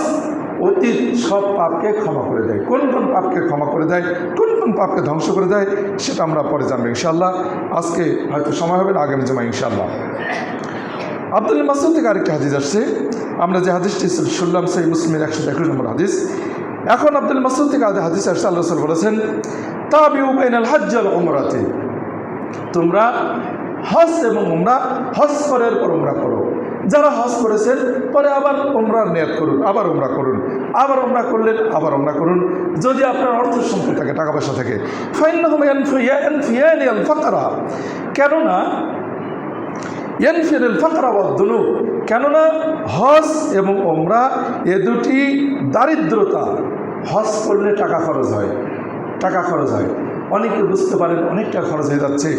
অতীত সব পাপকে ক্ষমা করে দেয়। কোন কোন পাপকে ক্ষমা করে দেয়, কোন কোন পাপকে ধ্বংস করে দেয়, সেটা আমরা পরে জানবো ইনশাআল্লাহ। আজকে হয়তো সময় হবে না, আগামী জমা ইনশাআল্লাহ। আব্দুল্লাহ মাসউদ থেকে আরেকটি হাদিস আসছে, আমরা যে হাদিসটি শুনলাম সেই মুসলিমের 121 নম্বর হাদিস। এখন আব্দুল্লাহ মাসউদ থেকে হাদিস আসছে, আল্লাহ রাসূল বলেছেন, তাবিউ বাইনাল হজ্জ ওয়াল উমরাতি, তোমরা হজ এবং উমরা, হজ করার পর উমরা করো। যারা হজ করেছেন পরে আবার উমরার নিয়ত করুন, আবার উমরা করুন, আবার উমরা করলেন, আবার উমরা করুন। যদি আপনার অর্থ সম্পদ থাকে, টাকা পয়সা থাকে, ফাইন্নাহুম ইয়ানফিয়ানিল ফাকরা, কেননা ইয়ানফিরুল ফাকরা ওয়াদ দুনুব, কেননা হজ এবং উমরা এ দুটি দারিদ্রতা। হজ করলে টাকা খরচ হয়, টাকা খরচ হয়, অনেকে বুঝতে পারেন অনেক টাকা খরচ হয়ে যাচ্ছে,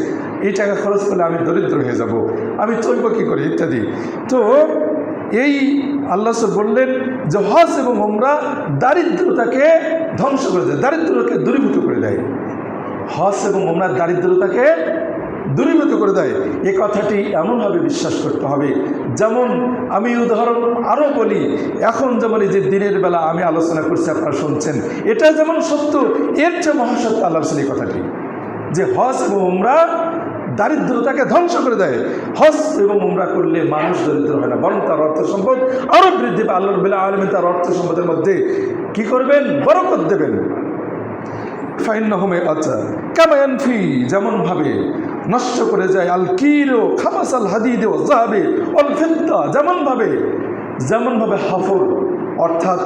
এই টাকা খরচ করলে আমি দরিদ্র হয়ে যাব, আমি চলব কী করে ইত্যাদি। তো এই আল্লাহ বললেন যে হজ এবং উমরা দারিদ্রতাকে ধ্বংস করে দেয়, দারিদ্রতাকে দূরীভূত করে দেয়। হজ এবং উমরার দারিদ্রতাকে দূরীভূত করে দেয়। এ কথাটি এমনভাবে বিশ্বাস করতে হবে, যেমন আমি উদাহরণ আরও বলি, এখন যেমন এই যে দিনের বেলা আমি আলোচনা করছি, আপনারা শুনছেন, এটা যেমন সত্য, এর চেয়ে মহাসত্য আল্লাহ রাসূল এই কথাটি, যে হজ এবং উমরা দারিদ্রতাকে ধ্বংস করে দেয়। হজ এবং উমরা করলে মানুষ দরিদ্র হয় না, বরং তার অর্থ সম্পদ আরও বৃদ্ধি পায়। আল্লাহ রাব্বুল আলামিন তার অর্থ সম্পদের মধ্যে কি করবেন? বরকত দেবেন। ফাইন্নাহুম, আচ্ছা, কামা ইয়ানফি, যেমনভাবে নষ্ট করে যায় আল কিরো খামাসাল হাদিদ ও যাহাবে অল ফিদ্দা, যেমনভাবে হাফর অর্থাৎ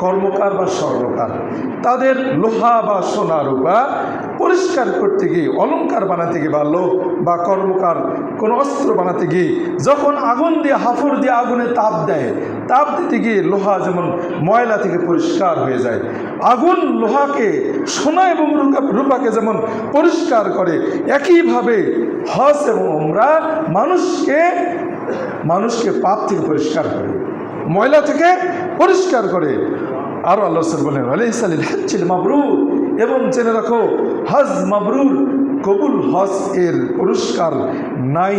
কর্মকার বা স্বর্ণকার তাদের লোহা বা সোনা রূপা পরিষ্কার করতে গিয়ে, অলঙ্কার বানাতে গিয়ে বা লোহ বা কর্মকার কোনো অস্ত্র বানাতে গিয়ে যখন আগুন দিয়ে, হাফর দিয়ে আগুনে তাপ দেয়, তাপ দিতে গিয়ে লোহা যেমন ময়লা থেকে পরিষ্কার হয়ে যায়, আগুন লোহাকে, সোনা এবং রূপাকে যেমন পরিষ্কার করে, একইভাবে হজ এবং উমরা মানুষকে পাপ থেকে পরিষ্কার করে, ময়লা থেকে পরিষ্কার করে। আরও আল্লাহ রাসূল বলেন, আলাইসালিল হজ্জিল মাবরুর, এবং জেনে রাখো হজ মাবরুর, কবুল হজ এর পুরস্কার নাই,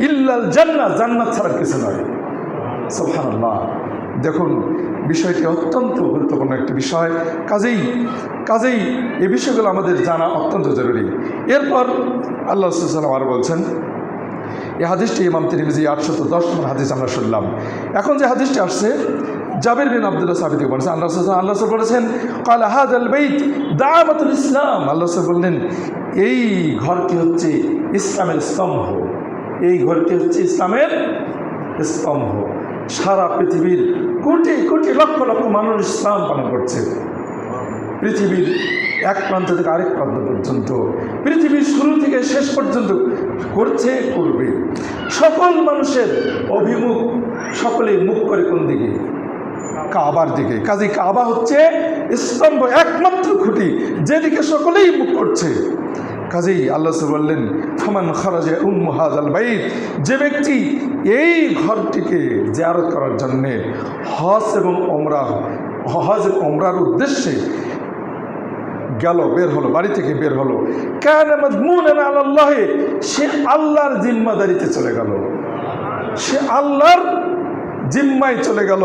ইল্লাল জান্নাহ, জান্নাত ছাড়া কিছু নয়। সুবহানাল্লাহ। দেখুন, বিষয়টি অত্যন্ত গুরুত্বপূর্ণ একটি বিষয়। কাজেই এই বিষয়গুলো আমাদের জানা অত্যন্ত জরুরি। এরপর আল্লাহ রাসূল আরও বলছেন, এই হাদিসটি ইমাম তিরমিজি 810 নম্বর হাদিস আমরা শুনলাম। এখন যে হাদিসটি আসছে, জাবির বিন আব্দুল্লাহ সাহাবী থেকে বলেছেন, আল্লাহ রাসূল বলেছেন, ক্বালা হাযাল বাইত দাআমাতুল ইসলাম, আল্লাহ রাসূল বললেন, এই ঘরটি হচ্ছে ইসলামের স্তম্ভ, এই ঘরটি হচ্ছে ইসলামের স্তম্ভ। সারা পৃথিবীর কোটি কোটি লক্ষ লক্ষ মানুষ ইসলাম পালন করছে, পৃথিবীর এক প্রান্ত থেকে আরেক প্রান্ত পর্যন্ত, পৃথিবীর শুরু থেকে শেষ পর্যন্ত করবে। সকল মানুষের অভিমুখ, সকলেই মুখ করে কোন দিকে? কাবার দিকে। কাজেই কাবা হচ্ছে স্তম্ভ, একমাত্র খুঁটি, যেদিকে সকলেই মুখ করছে। কাজেই আল্লাহ বললেন, ফামান খারাজা উম্মু হাযাল বাইত, যে ব্যক্তি এই ঘরটিকে জিয়ারত করার জন্যে হজ এবং ওমরার উদ্দেশ্যে গেল, বের হলো, বাড়ি থেকে বের হলো, কানা মাযমুনান আলাল্লাহ, সে আল্লাহর জিম্মাদারিতে চলে গেল, সে আল্লাহর জিম্মায় চলে গেল।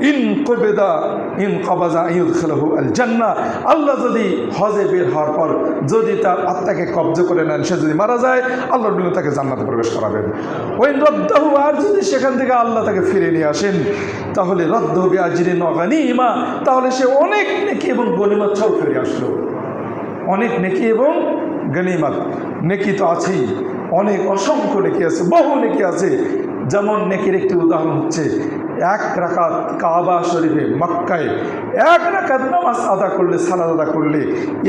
ইন কবাজা ইউদখিলহু আল জান্নাহ, আল্লাহ যদি হজে বের হওয়ার পর যদি তার আত্মাকে কব্জ করে নেন, সে যদি মারা যায়, আল্লাহর বিল তাকে জান্নাতে প্রবেশ করাবেন। ওয়াইন রাদ্দাহু, আর যদি সেখান থেকে আল্লাহ তাকে ফিরে নিয়ে আসেন, তাহলে রাদ্দাহু বিআজরিন ওয়া গানিমা, তাহলে সে অনেক নেকি এবং গনিমত সহ ফিরে আসলো। অনেক নেকি এবং গনিমত, নেকি তো আছেই, অনেক অসংখ্য নেকি আছে, বহু নেকি আছে। যেমন নেকির একটি উদাহরণ হচ্ছে, 1 রাকাত কাবা শরীফে মক্কায় 1 রাকাত নামাজ আদা করলে, সালাত আদা করলে,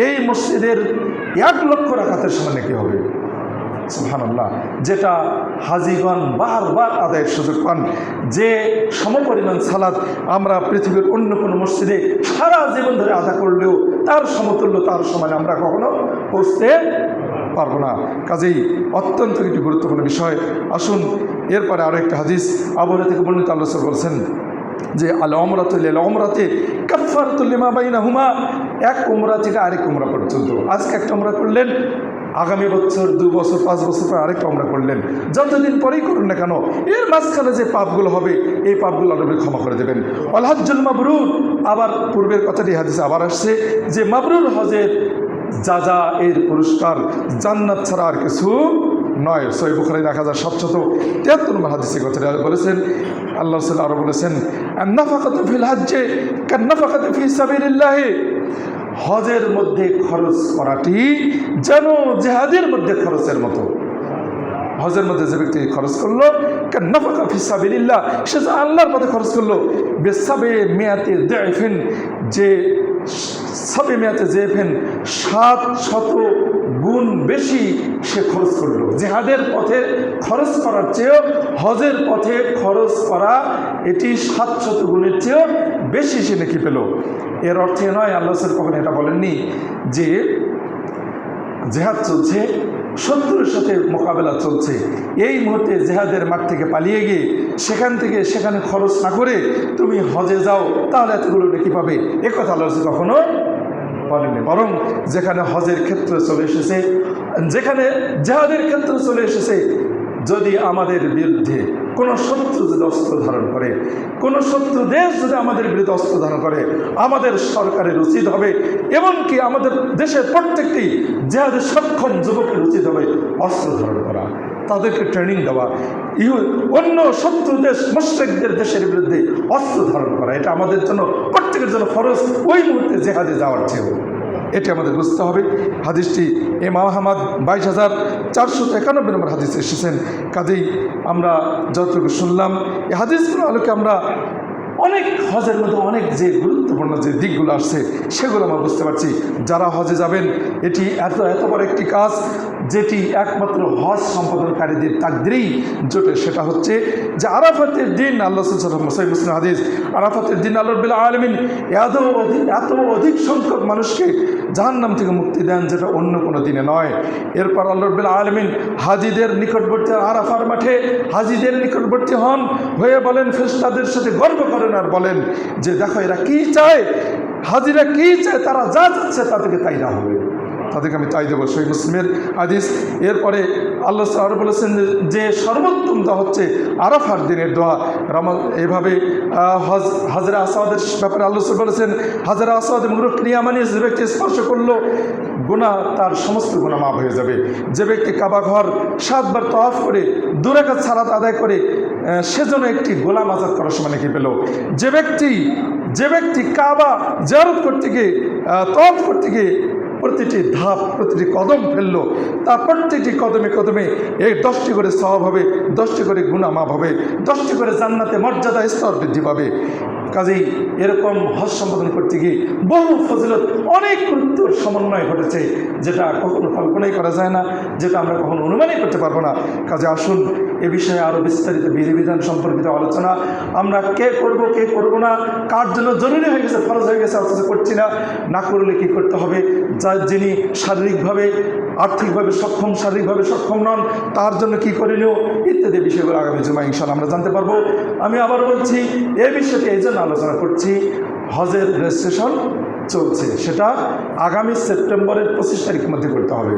এই মসজিদের 1 লক্ষ রাকাতের সমান নেকি হবে। সুবহানাল্লাহ। যেটা হাজিগণ বারবার আদায়ের সুযোগ পান। যে সমপরিমাণ সালাত আমরা পৃথিবীর অন্য কোনো মসজিদে সারা জীবন ধরে আদা করলেও তার সমতুল্য, তার সমানে আমরা কখনো পৌঁছতে পারবো না। কাজেই অত্যন্ত একটি গুরুত্বপূর্ণ বিষয়। আসুন এরপরে আরও একটা হাদিস আবু হুরায়রা থেকে বর্ণিত, আল্লাহ রাসূল বলছেন যে আল উমরাতু লিল উমরাতি কাফফারাতুল লিমা বাইনাহুমা, এক উমরা থেকে আরেক উমরা পর্যন্ত। আজকে একটা উমরা করলেন, আগামী বছর 2 বছর 5 বছর পর আরেকটা উমরা করলেন, যতদিন পরেই করুন না কেন, এর মাঝখানে যে পাপগুলো হবে এই পাপগুলো আল্লাহ ক্ষমা করে দেবেন। আল হজ্জুল মাবরুর, আবার পূর্বের কথাটি হাদিসে আবার আসছে যে মাবরুর হজের যা এর পুরস্কার জান্নাত ছাড়া আর কিছু নয়। সহিহ বুখারী 1773 নম্বর হাদিসে কথাটা বলেছেন। আল্লাহ রাসূল আরও বলেছেন, আন-নাফাকাতু ফিল হজ্জে কান-নাফাকাতি ফি সাবিলিল্লাহ, হজের মধ্যে খরচ করাটি যেন জিহাদের মধ্যে খরচের মতো। হজের মধ্যে যে ব্যক্তি খরচ করলো, কান-নাফাকা ফি সাবিলিল্লাহ, সে আল্লাহর পথে খরচ করলো, বিসাবে মিয়াতি দাইফিন, যে সাবে মিয়াতে জেফেন 700 গুণ বেশি সে খরচ করলো। জিহাদের পথে খরচ করার চেয়েও হজের পথে খরচ করা এটি 700 গুণের চেয়েও বেশি সে নাকি পেল। এর অর্থে নয়, আল্লাহ রাসূল কখনো এটা বলেননি যে জিহাদ চলছে, শত্রুর সাথে মোকাবেলা চলছে, এই মুহূর্তে জিহাদের মাঠ থেকে পালিয়ে গিয়ে সেখানে খরচ না করে তুমি হজে যাও, তাহলে এতগুলো নেকি পাবে, এ কথা আল্লাহ রাসূল কখনো বলেননি। বরং যেখানে হজের ক্ষেত্রে চলে এসেছে, যেখানে জিহাদের ক্ষেত্রে চলে এসেছে, যদি আমাদের বিরুদ্ধে কোনো শত্রু যদি অস্ত্র ধারণ করে, কোনো শত্রু দেশ যদি আমাদের বিরুদ্ধে অস্ত্র ধারণ করে, আমাদের সরকারের উচিত হবে, এমনকি আমাদের দেশের প্রত্যেকটি জিহাদের সক্ষম যুবকের উচিত হবে অস্ত্র ধারণ করা, তাদেরকে ট্রেনিং দেওয়া, অন্য শত্রু দেশ মুশরিকদের দেশের বিরুদ্ধে অস্ত্র ধারণ করা। এটা আমাদের জন্য, প্রত্যেকের জন্য ফরজ, ওই মুহূর্তে জিহাদে যাওয়ার চেয়েও। এটি আমাদের বুঝতে হবে। হাদিসটি ইমাম আহমদ 22,491 নম্বর হাদিসে এসেছেন। কাজেই আমরা যতটুকু শুনলাম, এই হাদিসগুলো আলোকে আমরা অনেক হজের মধ্যে অনেক যে গুরুত্বপূর্ণ যে দিকগুলো আসছে সেগুলো আমরা বুঝতে পারছি। যারা হজে যাবেন, এটি এত বড় একটি কাজ যেটি একমাত্র হজ সম্পাদনকারীদের তাকদীরেই জোটে। সেটা হচ্ছে যে আরাফাতের দিন, আল্লাহ সহিহ মুসলিম হাদিস, আরাফাতের দিন আল্লাহ রাব্বুল আলামিন এত অধিক সংখ্যক মানুষকে জাহান্নাম থেকে মুক্তি দেন যেটা অন্য কোনো দিনে নয়। এরপর আল্লাহ রাব্বুল আলামিন হাজিদের নিকটবর্তী, আরাফার মাঠে হাজিদের নিকটবর্তী হয়ে বলেন, ফেরেশতাদের সাথে গর্ব করেন আর বলেন যে দেখো এরা কি চায়, হাজিরা কি চায়, তারা যা চাচ্ছে তাদেরকে তাই না হবে, তাদেরকে আমি তাই দেবো। সহিহ মুসলিমের হাদিস। এরপরে আল্লাহ আরও বলেছেন যে সর্বোত্তম দোয়া হচ্ছে আরাফার দিনের দোয়া। এভাবে হাজরা আসওয়াদের ব্যাপারে আল্লাহ বলেছেন, হাজরা আসওয়াদ মুরুখ নিয়ামানি, যে ব্যক্তি স্পর্শ করলো গুনাহ, তার সমস্ত গুনাহ মাফ হয়ে যাবে। যে ব্যক্তি কাবা ঘর 7 বার তওয়াফ করে 2 রাকাত সালাত আদায় করে সেজন্য একটি গোলাম আজাদ করার সময় নাকি পেল। যে ব্যক্তি কাবা জিয়ারত করতে গিয়ে, তওয়াফ করতে গিয়ে প্রতিটি ধাপ, প্রতিটি কদম ফেললো, তার প্রত্যেকটি কদমে কদমে 10টি করে সওয়াব হবে, 10টি করে গুনাহ মাফ হবে, 10টি করে জান্নাতে মর্যাদা স্তর বৃদ্ধি পাবে। কাজেই এরকম হজ সম্পাদন করতে গিয়ে বহু ফজিলত, অনেক গুরুত্বর সমন্বয় ঘটেছে, যেটা কখনো কল্পনাই করা যায় না, যেটা আমরা কখনো অনুমানই করতে পারবো না। কাজে আসুন এ বিষয়ে আরও বিস্তারিত বিধিবিধান সম্পর্কিত আলোচনা, আমরা কে করব না, কার জন্য জরুরি হয়ে গেছে, ফরজ হয়ে গেছে অথচ করছি না করলে কি করতে হবে, যিনি শারীরিকভাবে আর্থিকভাবে সক্ষম, শারীরিকভাবে সক্ষম নন, তার জন্য কি করণীয় ইত্যাদি বিষয়গুলো আগামী জুমা ইনশাআল্লাহ আমরা জানতে পারবো। আমি আবার বলছি, এই বিষয়টি এই জন্য আলোচনা করছি, হজের রেজিস্ট্রেশন চলছে, সেটা আগামী সেপ্টেম্বরের 25 তারিখের মধ্যে করতে হবে।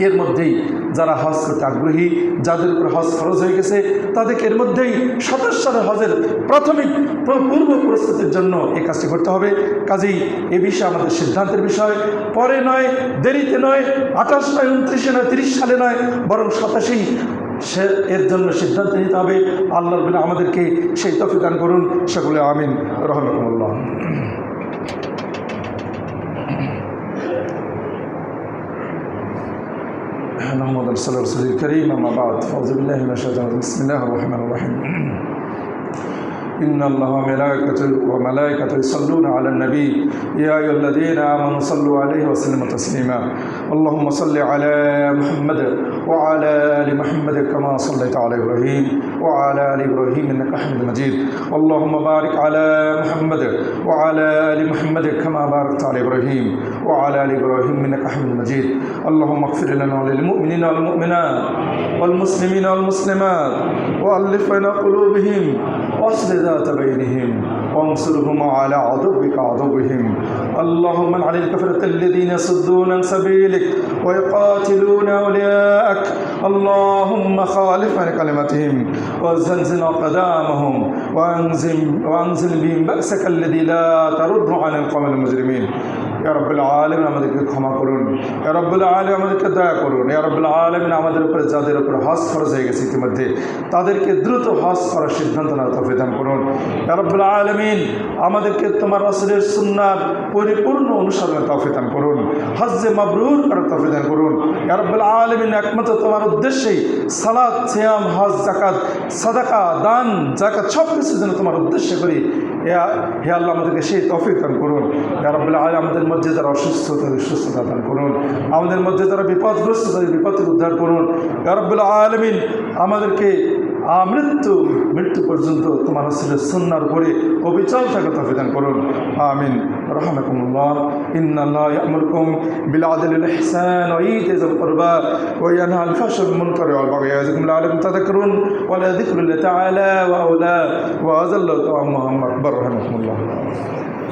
এর মধ্যেই যারা হজ করতে আগ্রহী, যাদের উপর হজ ফরজ হয়ে গেছে, তাদেরকে এর মধ্যেই 27 সালের হজের প্রাথমিক পূর্ব প্রস্তুতির জন্য এই কাজটি করতে হবে। কাজেই এ বিষয়ে আমাদের সিদ্ধান্তের বিষয়, পরে নয়, দেরিতে নয়, 28 নয়, 29 নয়, 30 সালে নয়, বরং 27 সে এর জন্য সিদ্ধান্ত নিতে হবে। আল্লাহ রাব্বুল আমাদেরকে সেই তৌফিক দান করুন। সকলে আমিন। রহমাকুমুল্লাহ। محمد صلى الله عليه وسلم الكريم. أما بعد، أعوذ بالله من الشيطان الرجيم. بسم الله الرحمن الرحيم. إن الله وملائكته يصلون على النبي يا أيها الذين آمنوا صلوا عليه وسلموا تسليما. اللهم صل على محمد وعلى آل محمد كما صليت على إبراهيم وعلى آل إبراهيم إنك حميد مجيد. اللهم بارك على محمد وعلى آل محمد كما باركت على إبراهيم وعلى آل إبراهيم إنك حميد مجيد. اللهم اغفر لنا وللمؤمنين والمؤمنات والمسلمين والمسلمات وألف بين قلوبهم واصلح ذات بينهم وانصرهم على عدوك عدوهم. اللهم انعل الكفرة الذين يصدون عن سبيلك ويقاتلون أولياءك. اللهم خالف عن كلمتهم وزلزل أقدامهم وأنزل بهم بأسك الذي لا ترد عن القوم المجرمين. ইয়া রাব্বুল আলামিন আমাদেরকে ক্ষমা করুন। ইয়া রাব্বুল আলামিন আমাদেরকে দয়া করুন। ইয়া রাব্বুল আলামিন আমাদের উপরে যাদের উপরে হজ ফরজ হয়ে গেছে ইতিমধ্যে, তাদেরকে দ্রুত হজ করার সিদ্ধান্ত নেওয়ার তৌফিক দান করুন। ইয়া রাব্বুল আলামিন আমাদেরকে তোমার রাসূলের সুন্নাত পরিপূর্ণ অনুসরণের তৌফিক দান করুন। হজ্জে মাবরুর করার তৌফিক দান করুন। ইয়া রাব্বুল আলামিন একমাত্র তোমার উদ্দেশ্যেই সালাত, সিয়াম, হজ, যাকাত, সাদাকা, দান, যাকাত সব কিছু যেন তোমার উদ্দেশ্য করি। হে আল্লাহ আমাদেরকে সেই তৌফিক দান করুন। ইয়া রাব্বুল আলামিন আমাদের মধ্যে যারা অসুস্থ তাদের সুস্থতা দান করুন। আমাদের মধ্যে যারা বিপদগ্রস্ত তাদের বিপদ থেকে উদ্ধার করুন। ইয়া রাব্বুল আলামিন আমাদেরকে মৃত্যু পর্যন্ত তোমার রাসূলের সুন্নাহর উপরে অবিচল থাকার তৌফিক দান করুন। আমিন। রাহমাকুমুল্লাহ। ইন্নাল্লাহা ইয়া'মুরুকুম বিল আদলি ওয়াল ইহসান ওয়া ইতা'ইল কুরবা ওয়া ইয়ানহা আনিল ফাহশাই ওয়াল মুনকারি ওয়াল বাগyi ইয়া'iযুকুম লা'allaকুম তাযাক্কারুন ওয়া লা যিকরুল্লাহি তাআলা ওয়া আউলা ওয়া আযাল্লাহু আকবার। রাহমাকুমুল্লাহ।